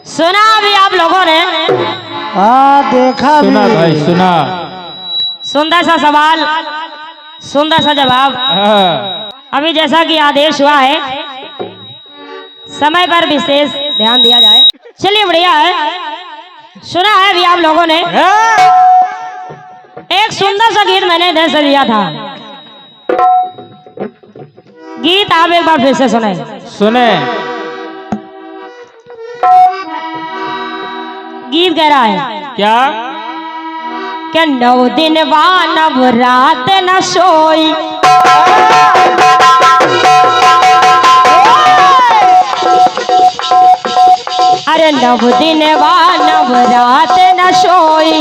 सुना अभी आप लोगों ने? हाँ देखा सुना भी। भाई सुना। सुंदर सा सवाल, सुंदर सा जवाब। हाँ। अभी जैसा कि आदेश हुआ है, समय पर विशेष ध्यान दिया जाए। चलिए बढ़िया है। सुना है अभी आप लोगों ने? एक सुंदर सा गीत मैंने इधर से दिया था। गीत आप एक बार फिर से सुनाए। सुने। गीत कह रहा है क्या? क्या 9 दिन नव रात न सोई, अरे 9 दिन नव रात न सोई,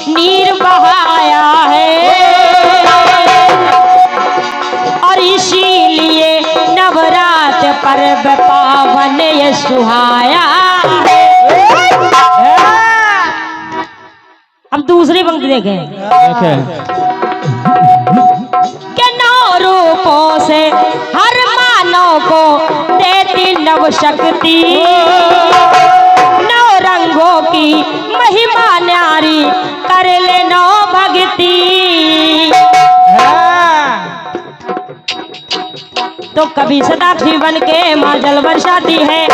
नीर बहाया है, और इसीलिए नवरात पर्व पावन ये सुहाया है। अब दूसरी पंक्ति देखें। के 9 रूपों से हर मानव को देती नव शक्ति, 9 रंगों की महिमा न्यारी कर ले 9 भक्ति। तो कभी सदाक्षी बन के माँ जल बरसाती है,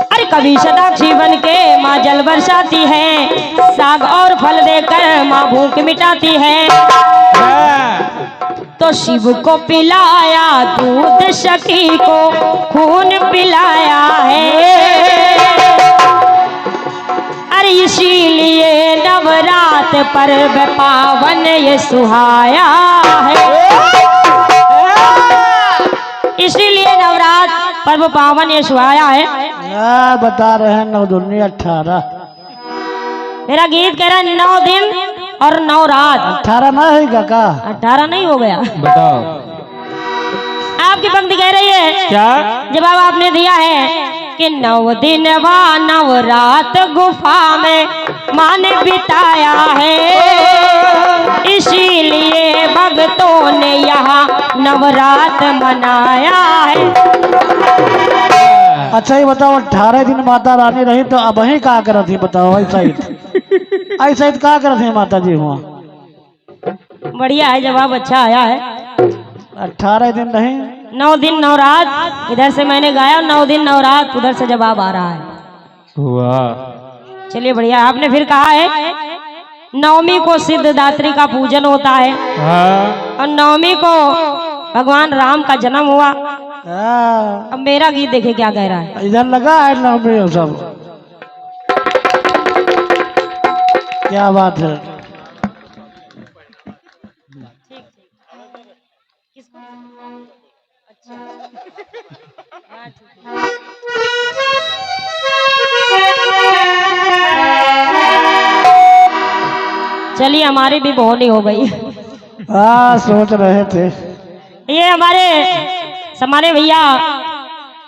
अरे कभी सदाक्षी बन के माँ जल बरसाती है, साग और फल देकर माँ भूख मिटाती है। तो शिव को पिलाया दूध, सखी को खून पिलाया है, अरे इसीलिए नवरात पर्व पावन ये सुहाया है। इसीलिए नवरात पर्व पावन ये सुहाया है। बता रहे हैं 9 दूनी 18। मेरा गीत कह रहा है 9 दिन और 9 रात। 18 ना है काका? 18 नहीं हो गया? बताओ। आपकी पंक्ति कह रही है। क्या जवाब आपने दिया है कि 9 दिन व 9 रात गुफा में माँ ने बिताया है, इसीलिए भक्तों ने यहाँ नवरात मनाया है। अच्छा ये बताओ 18 दिन माता रानी रही तो अब ही क्या कर थी बताओ? ऐसा ही क्या कर थी माता जी हुआ? बढ़िया है, जवाब अच्छा आया है। 18 दिन नहीं, 9 दिन 9 रात इधर से मैंने गाया, 9 दिन 9 रात उधर से जवाब आ रहा है। वाह। चलिए बढ़िया। आपने फिर कहा है नवमी को सिद्धदात्री का पूजन होता है, हाँ। और नवमी को भगवान राम का जन्म हुआ। हाँ। अब मेरा गीत देखे क्या कह रहा है। इधर लगा है ना में सब। क्या बात है। चलिए हमारी भी बोली हो गई। हाँ सोच रहे थे। ये हमारे भैया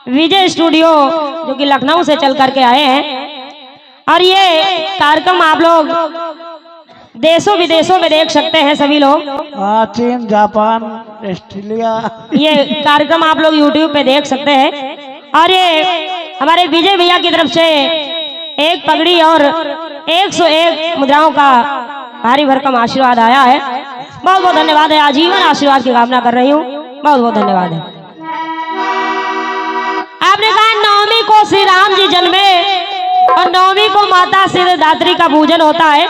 विजय स्टूडियो जो कि लखनऊ से चल करके आए हैं, और ये कार्यक्रम आप लोग देशों विदेशों में देख सकते हैं सभी लोग। हाँ चीन, जापान, ऑस्ट्रेलिया, ये कार्यक्रम आप लोग यूट्यूब पे देख सकते हैं। और ये हमारे विजय भैया की तरफ से एक पगड़ी और 101 मुद्राओं का भारी भरकम आशीर्वाद आया है। बहुत बहुत धन्यवाद है। आजीवन आशीर्वाद की कामना कर रही हूँ। बहुत बहुत धन्यवाद है। आपने कहा नवमी को श्री राम जी जन्मे और नवमी को माता सिद्धदात्री का पूजन होता है।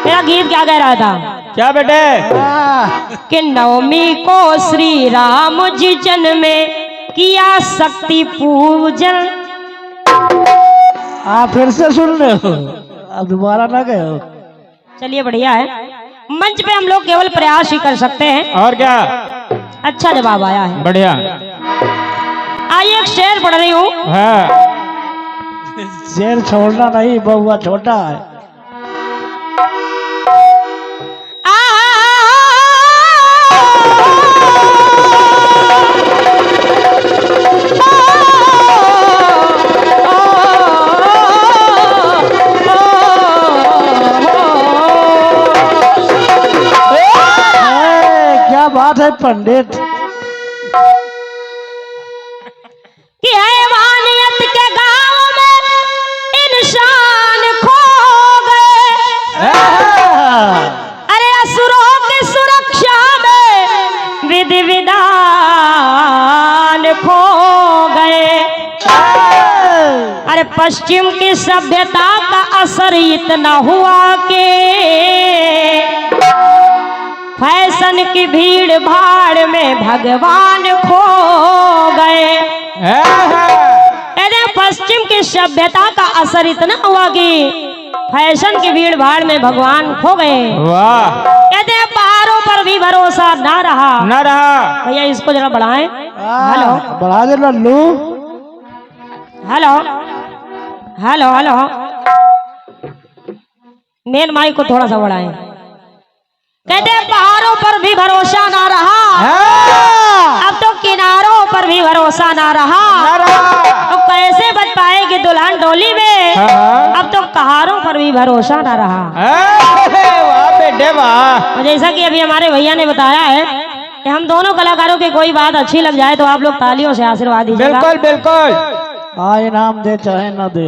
मेरा गीत क्या कह रहा था? क्या बेटे? कि नवमी को श्री राम जी जन्मे, किया शक्ति पूजन। आप फिर से सुन रहे हो? अब दोबारा ना गए हो? चलिए बढ़िया है। मंच पे हम लोग केवल प्रयास ही कर सकते हैं। और क्या? अच्छा जवाब आया है। बढ़िया। आइए एक शेर पढ़ रही हूँ। हाँ। शेर छोड़ना नहीं, बहुआ छोटा है। बात है पंडित कि हैवानियत के गांव पश्चिम की सभ्यता का असर इतना हुआ कि फैशन की भीड़ भाड़ में भगवान खो गए। कहते पश्चिम की सभ्यता का असर इतना हुआ कि फैशन की भीड़ भाड़ में भगवान खो गए। वाह। कहते हैं पहाड़ों पर भी भरोसा ना रहा। भैया इसको जरा बढ़ाएं। हेलो बढ़ा दे Lallu. Hello hello hello main mic को थोड़ा सा बढ़ाएं। कहते हैं पहाड़ों पर भी भरोसा ना रहा, अब तो किनारों पर भी भरोसा ना रहा। तो कैसे बच पाएगी दुल्हन डोली में, अब तो कहारों पर भी भरोसा ना रहा। जैसा कि अभी हमारे भैया ने बताया है कि हम दोनों कलाकारों की कोई बात अच्छी लग जाए तो आप लोग तालियों से आशीर्वाद दीजिएगा। बिल्कुल बिल्कुल। हाँ इनाम दे चाहे ना दे।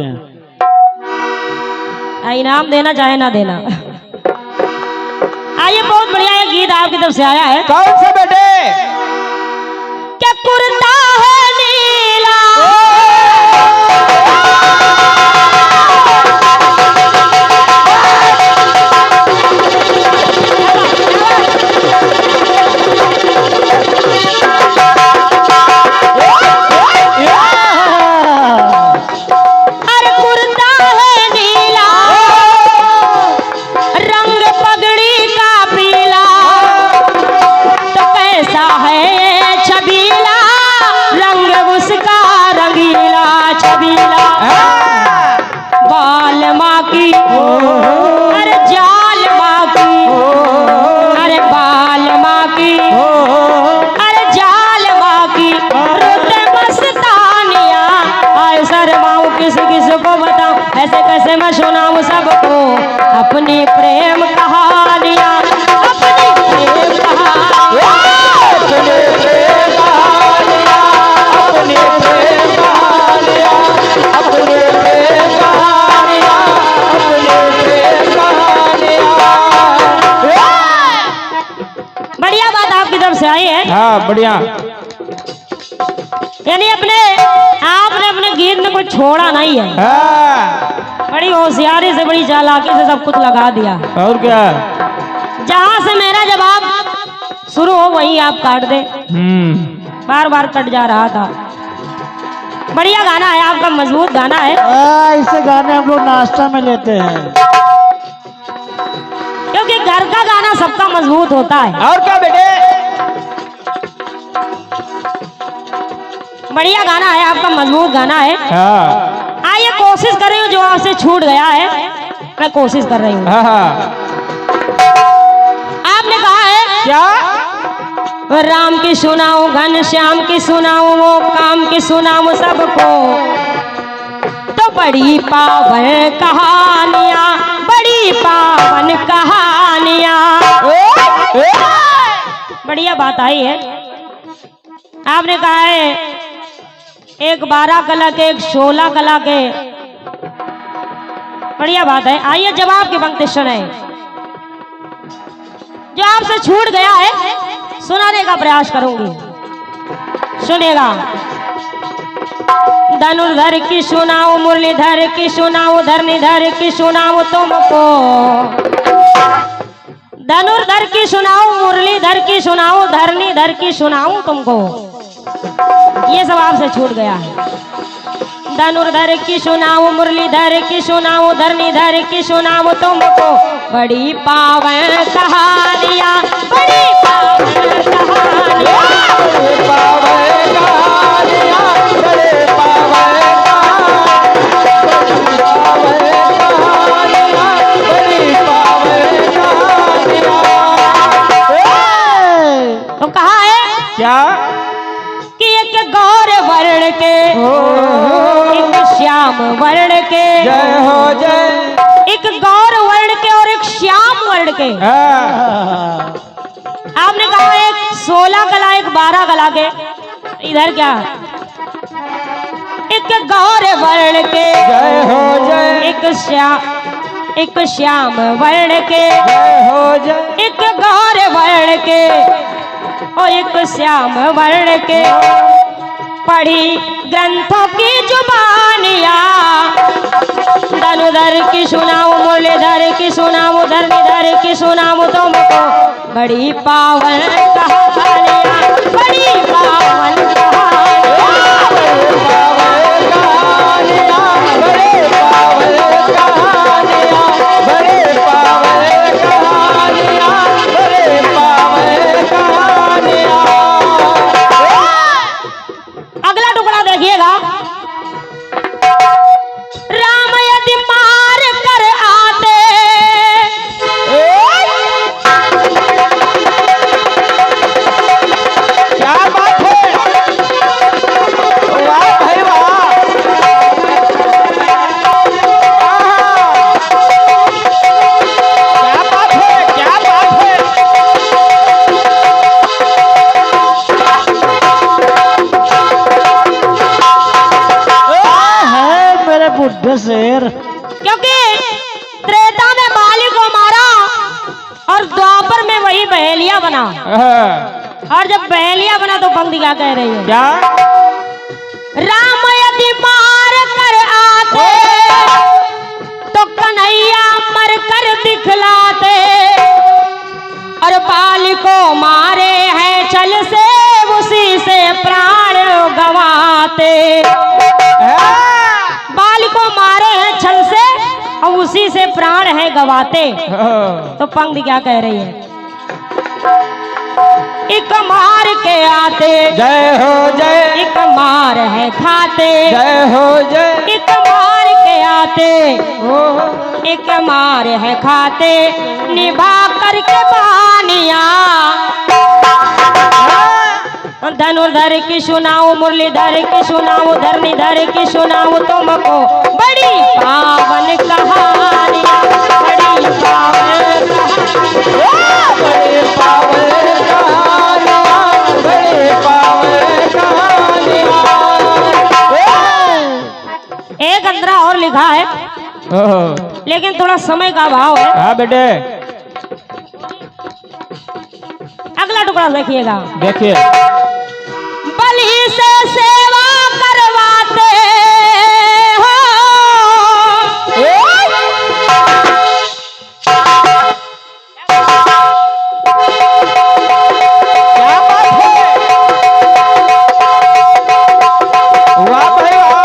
इनाम देना चाहे ना देना। आइए बहुत बढ़िया एक गीत आपकी तरफ से आया है। कौन सा बेटे? क्या कुर्ता है नीला कैसे मैं सुनाऊं सबको अपनी प्रेम कहानियां, अपनी प्रेम कहानियां, अपनी प्रेम कहानियां, अपनी प्रेम कहानियां, अपनी प्रेम कहानियां, अपनी प्रेम कहानियां। बढ़िया बात आपकी तरफ से आई है। हाँ बढ़िया। यानी आपने अपने गीत में कुछ छोड़ा नहीं है। बड़ी होशियारी से बड़ी चालाकी से सब कुछ लगा दिया। और क्या? जहां से मेरा जवाब शुरू हो वहीं आप काट दे। बार बार कट जा रहा था। बढ़िया गाना है आपका, मजबूत गाना है। ऐसे गाने हम लोग नाश्ता में लेते हैं क्योंकि घर का गाना सबका मजबूत होता है। और क्या बेटे? बढ़िया गाना है आपका, मजबूत गाना है। आइए कोशिश कर रही हूँ, जो आपसे छूट गया है मैं कोशिश कर रही हूँ। आपने कहा है क्या? राम की सुनाऊं, घनश्याम की सुनाऊं, वो काम की सुनाऊं सबको, तो बड़ी पावन कहानियां, बड़ी पावन कहानियां। बढ़िया बात आई है। आपने कहा है एक 12 कला के, एक 16 कला के। बढ़िया बात है। आइए जवाब की पंक्ति सुने। जो आपसे छूट गया है सुनाने का प्रयास करूंगी, सुनेगा। धनुर्धर की सुनाऊं, मुरलीधर की सुनाऊं, धरनीधर की सुनाऊं तुमको, धनुर्धर की सुनाऊं, मुरलीधर की सुनाऊं, धरनीधर की सुनाऊं तुमको। ये सब आपसे छूट गया है। धनुर्धर की सुनाऊं, मुरलीधर की सुनाऊं, धरनीधर की सुनाऊं तुमको, बड़ी पावन कहानियां, बड़ी पावन कहानियां, बड़े पावन कहानियां, बड़े पावन कहानियां, बड़ी पावन कहानियां। तो कहा है क्या? एक गौर वर्ण के, एक श्याम वर्ण के, जय हो जय। एक गौर वर्ण के और एक श्याम वर्ण के। आपने कहा एक 16 कला, एक 12 कला के। इधर क्या? एक गौर वर्ण के, जय हो जय। एक श्याम वर्ण के, जय हो जय। एक गौर वर्ण के और एक श्याम वर्ण के। पढ़ी ग्रंथों की जुबानियां, दानुधर की सुनाऊं मुरलीधर की सुनाऊं धरणीधर की सुनाऊं तुमको बड़ी पावन कहानियां, बड़ी पावन अगला टुकड़ा देखिएगा। राम यदि मार कर आते क्या बात है, वाह भाई वाह, क्या बात है, क्या बात है। है मेरे बुढ़े शेर। क्योंकि त्रेता में बाली को मारा और द्वापर में वही बहेलिया बना, और जब बहेलिया बना तो पंक्ति क्या कह रही है? क्या? राम यदि मार कर आते तो कन्हैया मर कर दिखलाते, और बाली को मारे हैं छल से उसी से प्राण गवाते। बाली को मारे हैं छल से और उसी से प्राण है गवाते। तो पंक्ति क्या कह रही है? एक मार के आते जय हो जय, एक मार है खाते, जय हो जय, एक मार के आते एक मार है खाते, निभा करके बानिया। धनुधर की सुनाऊं मुरलीधर की सुनाऊं धरणीधर की सुनाऊं तुमको बड़ी पावन कहानियां, बड़ी पावन बड़े पावन कहानियां, बड़े पावन कहानियां। एक अंतरा और लिखा है, लेकिन थोड़ा समय का अभाव है। हाँ बेटे, अगला टुकड़ा देखिएगा। देखिए। बलि से सेवा करवाते हो, क्या बात है, वाह भाई वाह।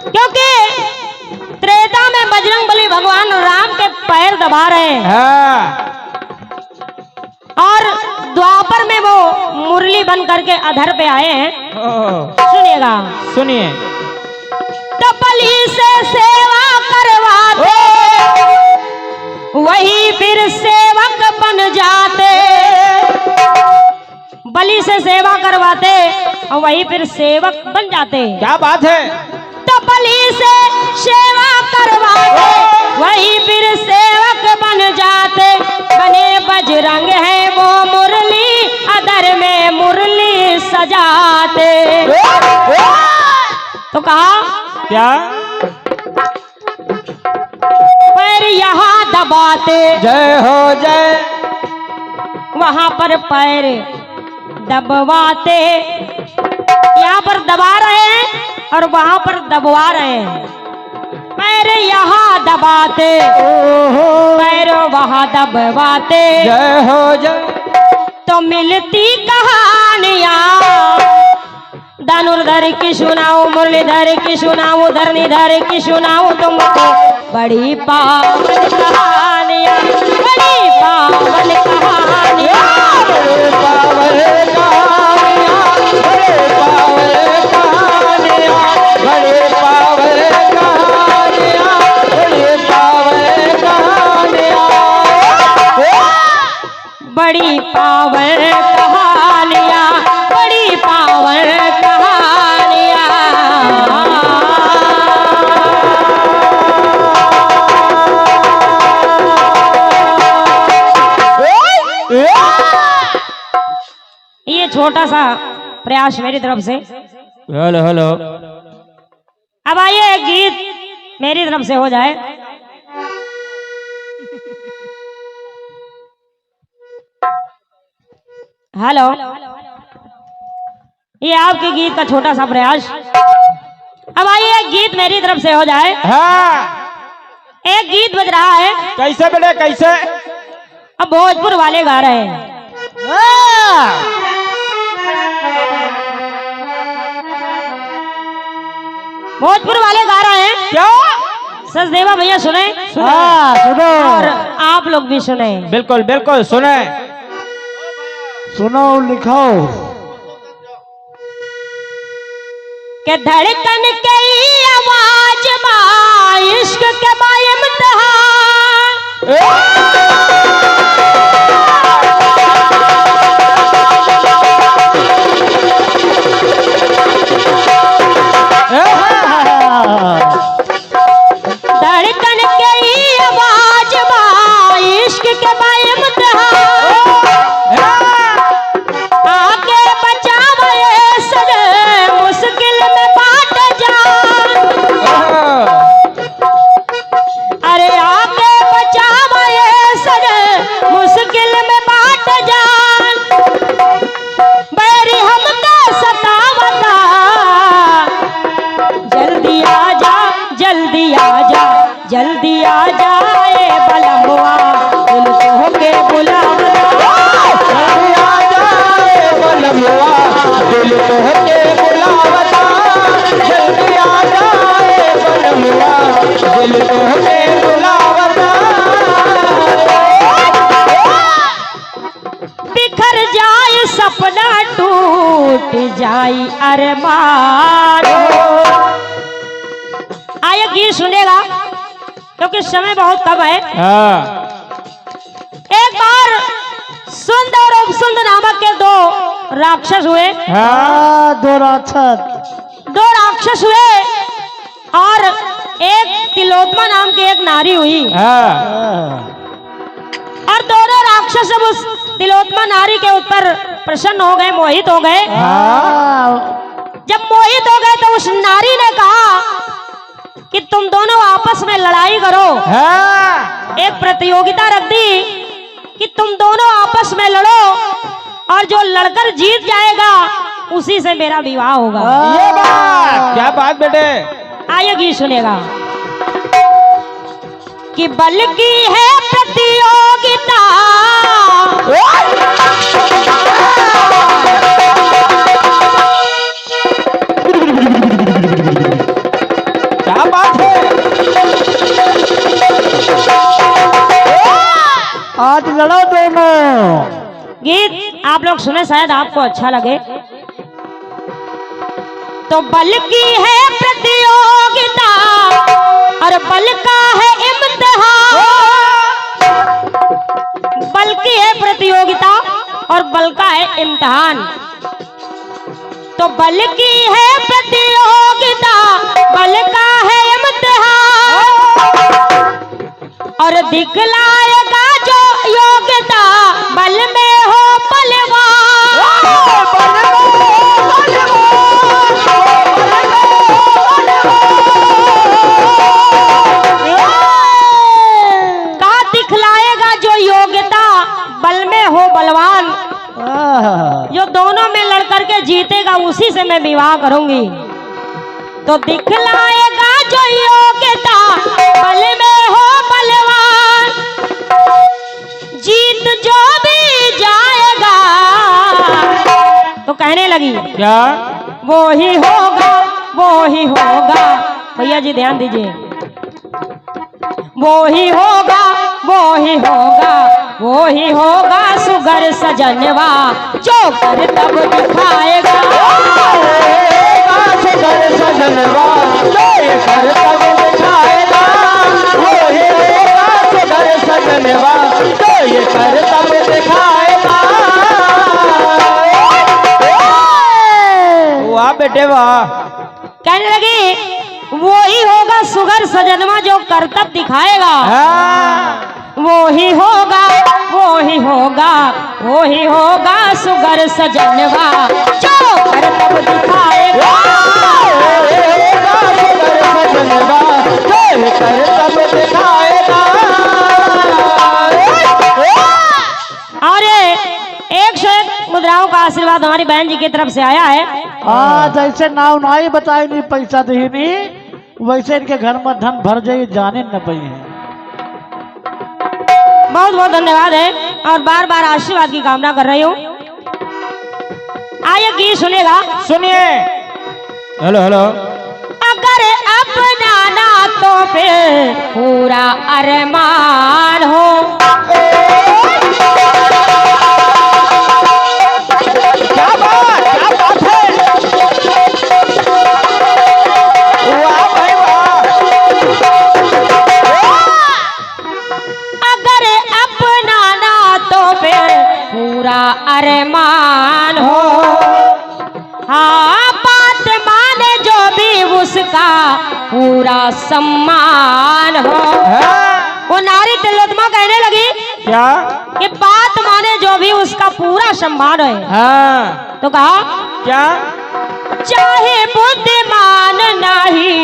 क्योंकि त्रेता में बजरंगबली भगवान राम के पैर दबा रहे हैं, हाँ, और द्वापर में वो मुरली बन करके अधर पे आए हैं। सुनिएगा। सुनिए। तो बलि से सेवा करवाते वही फिर सेवक बन जाते, बलि से सेवा करवाते और वही फिर सेवक बन जाते। क्या बात है, तो बलि से सेवा करवाते वही फिर सेवक बन जाते, बने बजरंग है वो मुरली अधर में मुरली सजाते। तो कहा क्या? पैर यहाँ दबाते, जय हो जय, वहां पर पैर दबवाते, यहाँ पर दबा रहे हैं और वहां पर दबवा रहे हैं। पैर यहाँ दबाते पैर वहां दबवाते, जय हो जय, तो मिलती कहानियां। धनुर्धर की सुनाऊं मुरलीधर की सुनाऊं धरणीधर की सुनाऊं तुमको बड़ी पावन कहानियां, बड़ी पावन कहानियां। बड़े पावन कहानियां, बड़े पावन कहानियां, बड़े पावन कहानियां, बड़े पावन कहानियां। बड़ी पावन कहानियां, बड़ी पावन कहानियां। ये छोटा सा प्रयास मेरी तरफ से। हेलो हेलो, अब आइए एक गीत मेरी तरफ से हो जाए। हेलो, ये आपके गीत का छोटा सा प्रयास। अब आइए एक गीत मेरी तरफ से हो जाए। हाँ एक गीत बज रहा है, कैसे बेटे कैसे? अब भोजपुर वाले गा रहे हैं। भोजपुर वाले गा रहे हैं। क्या? सचदेवा भैया सुने, हाँ सुनो और आप लोग भी सुने। बिल्कुल बिल्कुल सुने। सुनो लिखो। के धड़कन के आवाज बा इश्क के बा इम्तिहान। धड़कन के आवाज बा इश्क के बा इम्तिहान। आके बचावे सजे मुश्किल में बाट जान। अरे आके बचावे सजे मुश्किल में बाट जान। बैरी हमके सतावता जल्दी आजा जल्दी आजा जल्दी आजा ए बलमुआ दिल तोहके बुलावता। जल्दी आ जाए बलमुआ दिल तोहके बुलावता। जल्दी आ जाए बलमुआ दिल तोहके बुलावता। बिखर जाए सपना टूट जाए अरमान। आइए गीत सुनेगा क्योंकि समय बहुत कम है। हाँ एक बार सुंद और उपसुंद नामक के दो राक्षस हुए। हाँ दो राक्षस। दो राक्षस हुए और एक तिलोत्मा नाम की एक नारी हुई। हाँ और दोनों राक्षस जब उस तिलोत्मा नारी के ऊपर प्रसन्न हो गए, मोहित हो गए। हाँ जब मोहित हो गए तो उस नारी ने कहा कि तुम दोनों आपस में लड़ाई करो। हाँ एक प्रतियोगिता रख दी कि तुम दोनों आपस में लड़ो और जो लड़कर जीत जाएगा उसी से मेरा विवाह होगा। ये बात क्या बात बेटे? आइए गीत सुनेगा कि बल की है प्रतियोगिता क्या बात है? आज लड़ो दोनों। गीत आप लोग सुने, शायद आपको अच्छा लगे। तो बल की है प्रतियोगिता और बल का है इम्तिहान। बल की है प्रतियोगिता और बल का है इम्तिहान। तो बल की है प्रतियोगिता बल का है इम्तिहान और दिखलाएगा जो योग्यता बल में हो बलवान। का दिखलाएगा जो योग्यता बल में हो बलवान। जो दोनों में लड़ करके जीतेगा उसी से मैं विवाह करूंगी। तो दिखलाएगा जो योग्यता बल में हो बलवान। जीत जो भी जाएगा तो कहने लगी क्या? वो ही होगा वो ही होगा। भैया जी ध्यान दीजिए। वो ही होगा वो ही होगा वो ही होगा सुगर सजनवा जो कर तब दिखाएगा। सुगर सजनवा जो ये कर तब दिखाएगा। वो ही होगा सुगर सजनवा जो ये कर तब दिखाएगा। वाह बेटे वाह। कहने लगी वो ही होगा सुगर सजनवा जो करतब दिखाएगा। हाँ वो ही होगा वो ही होगा वो ही होगा सुगर सजनवा जो करतब दिखाएगा। सुगर सजनवा जो हमारी बहन जी की तरफ से आया है। हाँ, जैसे नाव नाई बताई नहीं पैसा दही नहीं, वैसे इनके घर में धन भर जाई, जाने न पाई है। बहुत बहुत धन्यवाद है और बार बार आशीर्वाद की कामना कर रही हूँ। आइए गीत सुनेगा। सुनिए। Hello hello. अगर अपना ना तो फिर पूरा अरमान हो, क्या बात है। वाह भाई वाह। अगर अपना ना तो फिर पूरा अरमान हो, हाँ बात माने जो भी उसका पूरा सम्मान हो। वो नारी तिलोत्तमा कहने लगी क्या? कि बात माने जो भी उसका पूरा सम्मान है। हाँ। तो कहा क्या? चाहे बुद्धिमान नहीं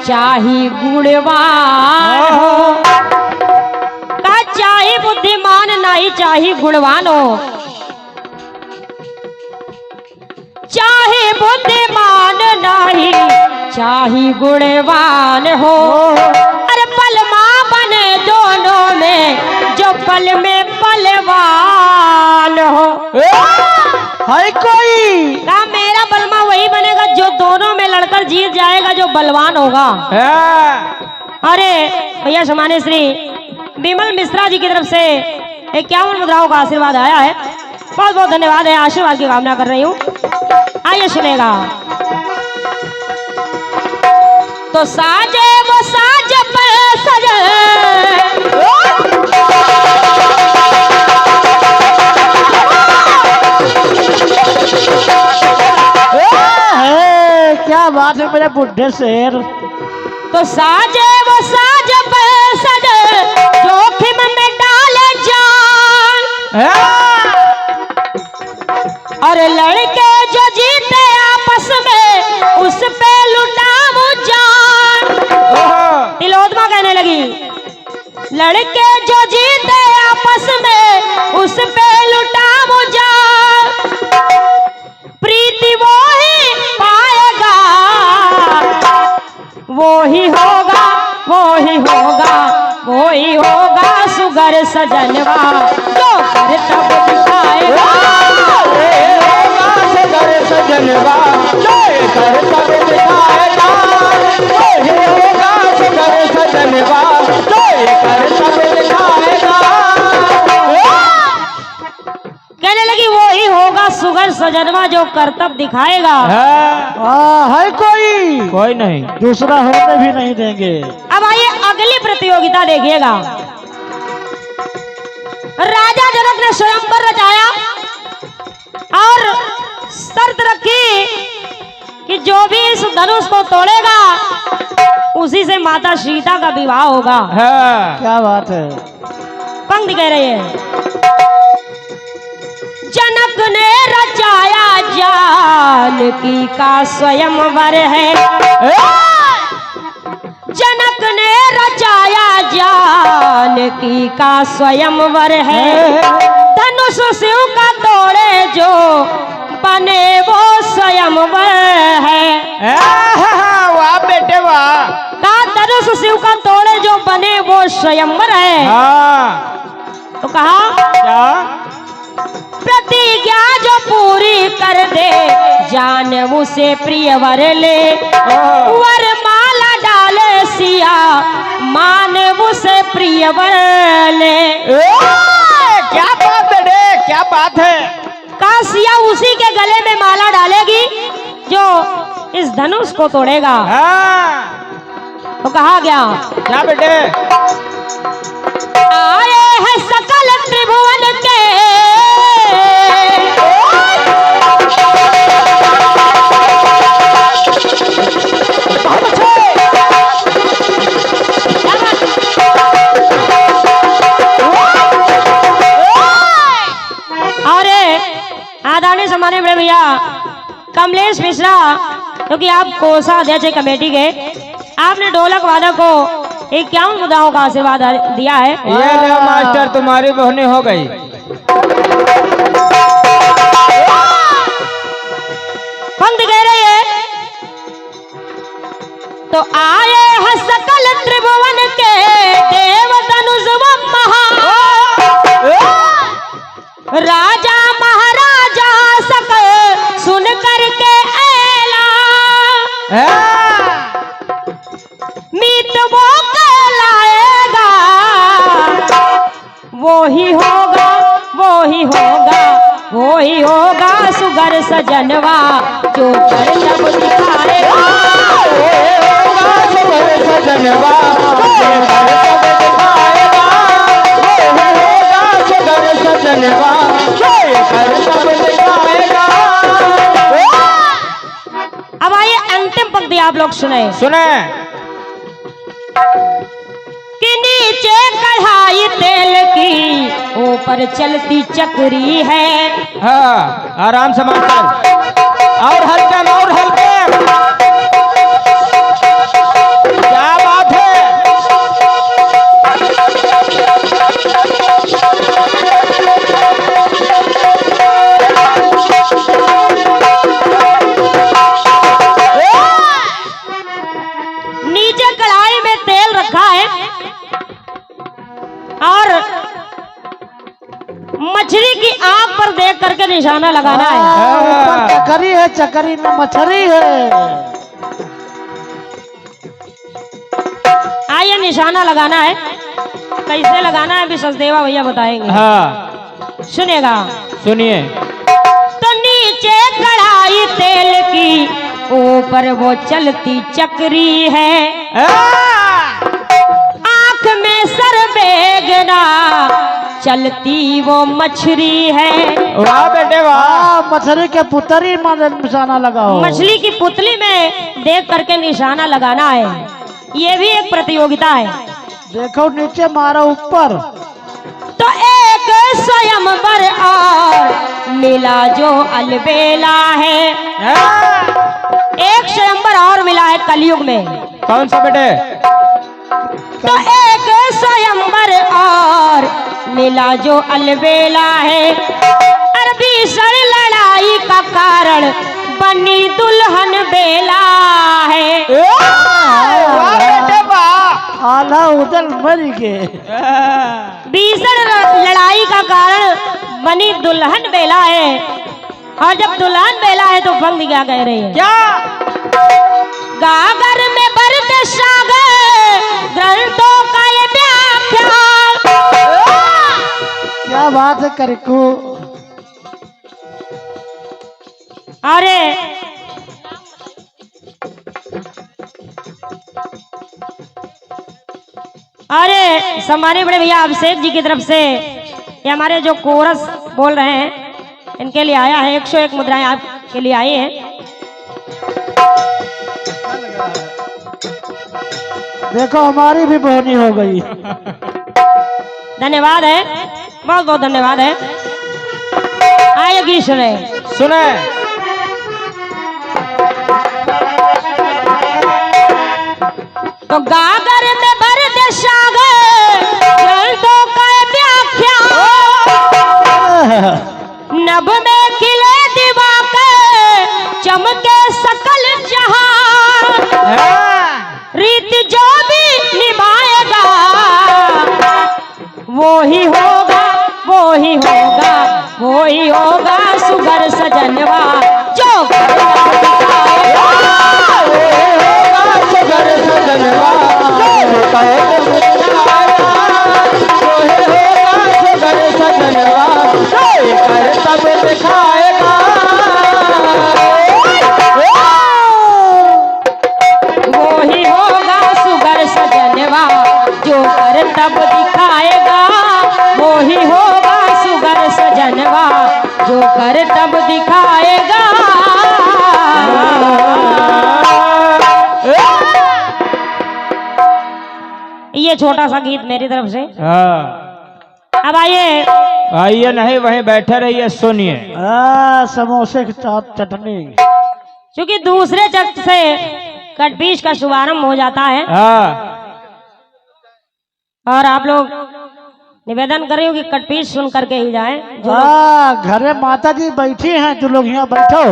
चाहे गुणवान हो, कहा चाहे बुद्धिमान नहीं चाहे गुणवान हो, चाहे बुद्धिमान नहीं चाहे गुणवान हो, अरे पलमा बने दोनों में जो पल में पलवान हो। है कोई कहा मेरा बलमा वही बनेगा जो दोनों में लड़कर जीत जाएगा, जो बलवान होगा। अरे भैया समाने श्री विमल मिश्रा जी की तरफ से 51 मुद्राओं का आशीर्वाद आया है। बहुत बहुत धन्यवाद है, आशीर्वाद की कामना कर रही हूँ। आइए सुनेगा। तो साजे वो साज पर सजे, क्या बात है मेरे बुढ़े शेर। तो साजे वो साज पर सजे, जोखिम में डाले जान, और लड़के जो जीते आपस में उस पे लुटाऊं जान। तिलोत्तमा कहने लगी लड़के जो जीते आपस में उस पे लुटाऊं जान, प्रीति वो ही पाएगा, वो ही होगा, वो ही होगा, वो ही होगा सुगर सजनवा जो करतब दिखाएगा। सजनवा जो करतब दिखाएगा, वही होगा सुगर सजनवा जो करतब दिखाएगा। कहने लगी वो ही होगा सुगर सजनवा जो करतब दिखाएगा। है कोई कोई नहीं, दूसरा होने भी नहीं देंगे। अब आइए अगली प्रतियोगिता देखिएगा। राजा जनक ने स्वयंवर रचाया और शर्त रखी कि जो भी इस धनुष को तोड़ेगा उसी से माता सीता का विवाह होगा। क्या बात है। पंक्ति कह रही है, जनक ने रचाया जानकी का स्वयंवर है, जनक ने रचाया जानकी का स्वयंवर है, धनुष शिव का तोड़े जो बने वो स्वयंवर है। वाह बेटे वाह। का धनुष शिव का तोड़े जो बने वो स्वयंवर है। तो कहा क्या? प्रतिज्ञा जो पूरी कर दे जान उसे प्रियवर ले, वर माला डाले सिया मान उसे प्रियवर ले। क्या बात है रे, क्या बात है। कासिया उसी के गले में माला डालेगी जो इस धनुष को तोड़ेगा। तो कहा गया क्या बेटे? आए हैं सकल त्रिभुवन के आदानी सम्मानित बड़े भैया कमलेश मिश्रा क्योंकि आप कोषाध्यक्ष कमेटी के, आपने ढोलक वादक को 51 मुद्राओं का आशीर्वाद दिया है। ये ले मास्टर, तुम्हारी बहनी हो गई। तो आए हैं सकल त्रिभुवन के देव धनुष व महा राजा महाराजा सकल सुन करके ऐला मीत वो कहलाएगा वो ही होगा वो ही होगा वो ही होगा सुगर सजनवा जो कर तब दिखाएगा सुगर सजनवा जो कर तब दिखाएगा वो होगा सुगर सजनवा जो कर तब दिखाएगा। अब आइए अंतिम पंक्ति आप लोग सुने कि नीचे कढ़ाई तेल की ऊपर चलती चक्री है। हाँ आराम से मास्टर और हल्के क्या बात है। नीचे कढ़ाई में तेल रखा है और मछली की आंख पर देख करके निशाना लगाना है। चकरी है, चकरी में मछली है। आइए निशाना लगाना है, कैसे लगाना है भी सचदेवा भैया बताएंगे। हाँ सुनिएगा, सुनिए। तो नीचे कढ़ाई तेल की ऊपर वो चलती चक्री है आंख में सरबेगना चलती वो मछली है। वाह बेटे वाह। मछली के पुतरी में निशाना लगाओ। मछली की पुतली में देख करके निशाना लगाना है। ये भी एक प्रतियोगिता है। देखो नीचे मारो ऊपर। तो एक स्वयंवर और मिला जो अलबेला है। एक स्वयंवर और मिला है कलयुग में। कौन सा बेटे? तो एक स्वयंवर और मिला जो अलबेला है। अरबी सर लड़ाई का कारण बनी दुल्हन बेला है। आला उदल मर गए। भीषण लड़ाई का कारण बनी दुल्हन बेला है। और जब दुल्हन बेला है तो पंक्ति क्या कह रही है? क्या? गागर में भरत सागर ग्रंथों का ये व्याख्या। क्या बात है करकू। अरे अरे सम्मानित बड़े भैया अभिषेक जी की तरफ से ये हमारे जो कोरस बोल रहे हैं इनके लिए आया है। 101 मुद्राएं आपके लिए आई हैं। देखो हमारी भी बोनी हो गई। धन्यवाद है, बहुत बहुत धन्यवाद है। आइए गीत सुने। तो गागर में भरत सागर ग्रंथों का व्याख्या। नभ में खिले दिवाकर चमके सकल जहां। रीत जो भी निभाएगा वो ही होगा वो ही होगा वो ही होगा सुगर सजनवा जो सुगर सजनवा सुगर सजनवा कर तब दिखाएगा। वो ही होगा सुगर सजनवा जो कर तब दिखाएगा। वो ही होगा सुगर सजनवा जो कर तब दिखाएगा। ये छोटा सा गीत मेरी तरफ से। अब आइए नहीं वहीं बैठे रहिए सुनिए। समोसे के साथ चटनी। क्योंकि दूसरे चक से कटपीस का शुभारंभ हो जाता है। और आप लोग निवेदन करें कि कटपीस सुन करके ही जाएं। घरे माता जी बैठी हैं, जो लोग यहाँ बैठो।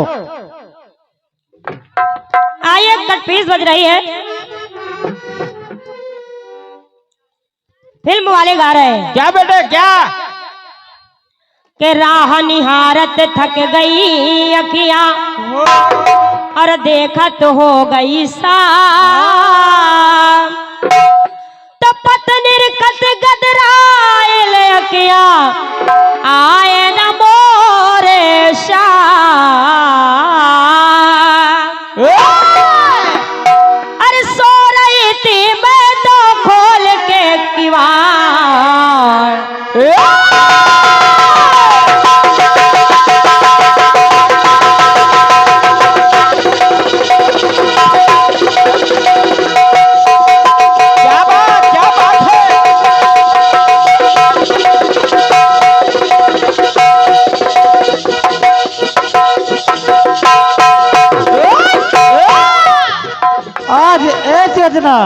आइए कटपीस बज रही है। फिल्म वाले गा रहे हैं क्या बेटे क्या? कि राह निहारत थक गई अखियां और देखत हो गई सा तो पत्नीर कत गदराइल अखियां आए न मोरे शाह। अरे सो रही थी मैं तो खोल के किवाड़ चेतना।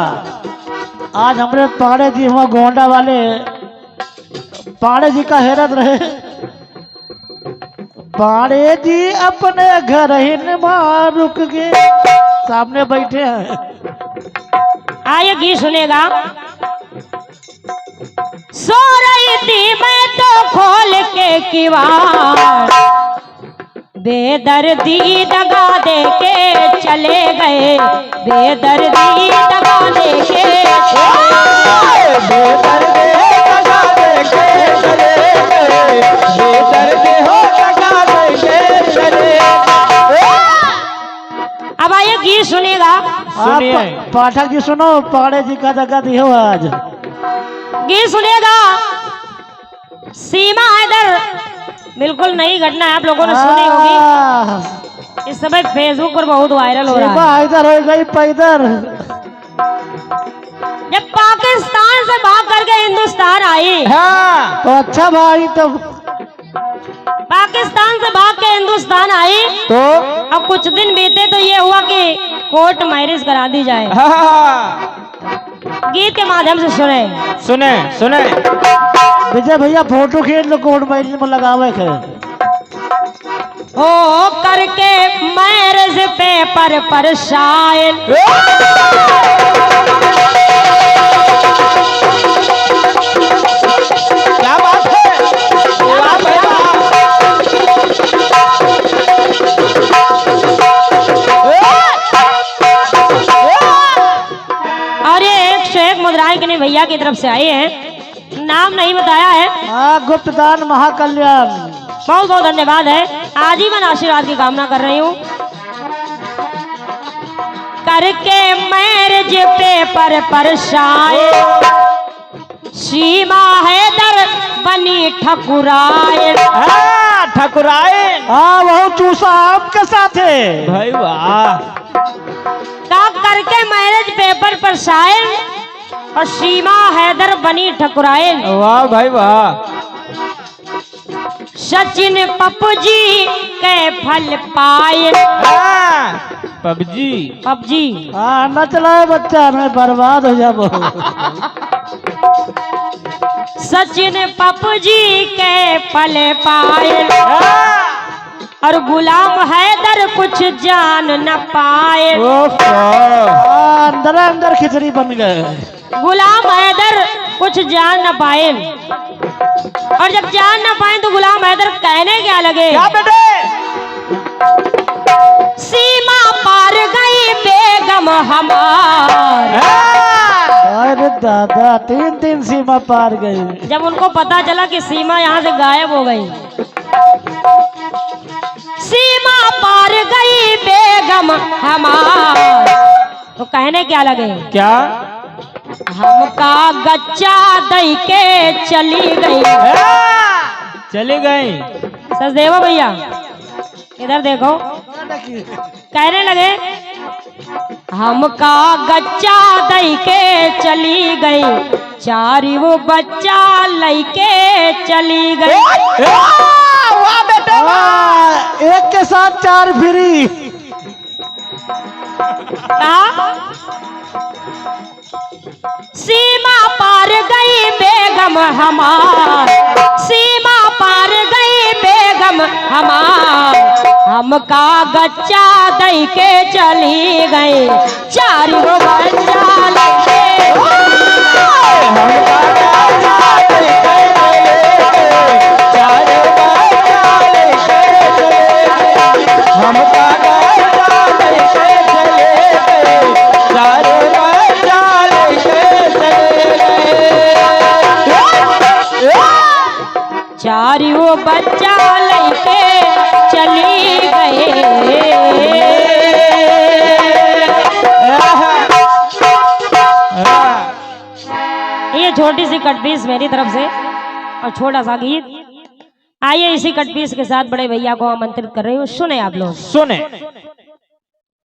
आज हमारे पाड़े जी हुआ गोंडा वाले पाड़े जी का हैरत रहे। पाड़े जी अपने घर ही मां रुक गए, सामने बैठे हैं। आइए गीत सुनेगा। सो रही थी मैं तो खोल के किवाड़ बेदर्दी दगा दे के चले गए, बेदर्दी दगा दे के बेदर्दी दगा दे के चले गए, बेदर्दी हो दगा दे के चले। अब आइए गीत सुनेगा। सुनिए पाठक जी सुनो, पाड़े जी का दगा दी हो आज। गीत सुनेगा। सीमा हैदर, बिल्कुल नई घटना है, आप लोगों ने सुनी होगी। इस समय फेसबुक पर बहुत वायरल हो रहा है। इधर हो गई पैदल। जब पाकिस्तान से भाग करके हिंदुस्तान आई, हाँ तो अच्छा भाई, तो पाकिस्तान से भाग के हिंदुस्तान आई तो अब कुछ दिन बीते तो ये हुआ कि कोर्ट मैरिज करा दी जाए। हाँ गीत के माध्यम से सुने सुने सुने। विजय भैया फोटो खींच लो, कोर्ट मैरिज में लगावे के ओ करके मैरिज पेपर पर शायल क्या बात है, क्या बात है। और ये 101 मुद्राएं के लिए भैया की तरफ से आई है, नाम नहीं बताया है। हाँ, गुप्तदान महाकल्याण। बहुत बहुत धन्यवाद है, आजीवन आशीर्वाद की कामना कर रही हूँ। करके मैरिज पेपर पर शायर सीमा हैदर बनी ठकुराइन। ठकुराइन, हाँ वह चूसा आपके साथ है भाई वाह। का करके मैरिज पेपर पर शायर और सीमा हैदर बनी ठकुराइन। वाह भाई वाह। सचिन पप्पू जी के फल पाए। पबजी पबजी हाँ, न चलाए बच्चा, मैं बर्बाद हो जाबो। सचिन पप्पू जी के फल पाए और गुलाम हैदर कुछ जान न पाए। अंदर अंदर खिचड़ी बन गए। गुलाम हैदर कुछ जान न पाए और जब जान न पाए तो गुलाम हैदर कहने क्या लगे, क्या बेटे? सीमा पार गई बेगम हमार। अरे दादा, 3 सीमा पार गई। जब उनको पता चला कि सीमा यहाँ से गायब हो गई, सीमा पार गई बेगम हमार, तो कहने क्या लगे, क्या? हमका गच्चा दई के चली गई। चली गई। सचदेवा भैया इधर देखो, कहने लगे हमका गच्चा दई के चली गई, चारी वो बच्चा लई के चली गई। वाह बेटे वाह। एक के साथ 4 फ्री। सीमा पार गई बेगम हमार, सीमा पार गई बेगम हमार, हमका गच्चा दई के चली गई, चारों बच्चा लगे। वो बच्चा लेके चली गए। ये छोटी सी कटपीस मेरी तरफ से और छोटा सा गीत। आइए इसी कटपीस के साथ बड़े भैया को आमंत्रित कर रही हूँ, सुने आप लोग। सुने।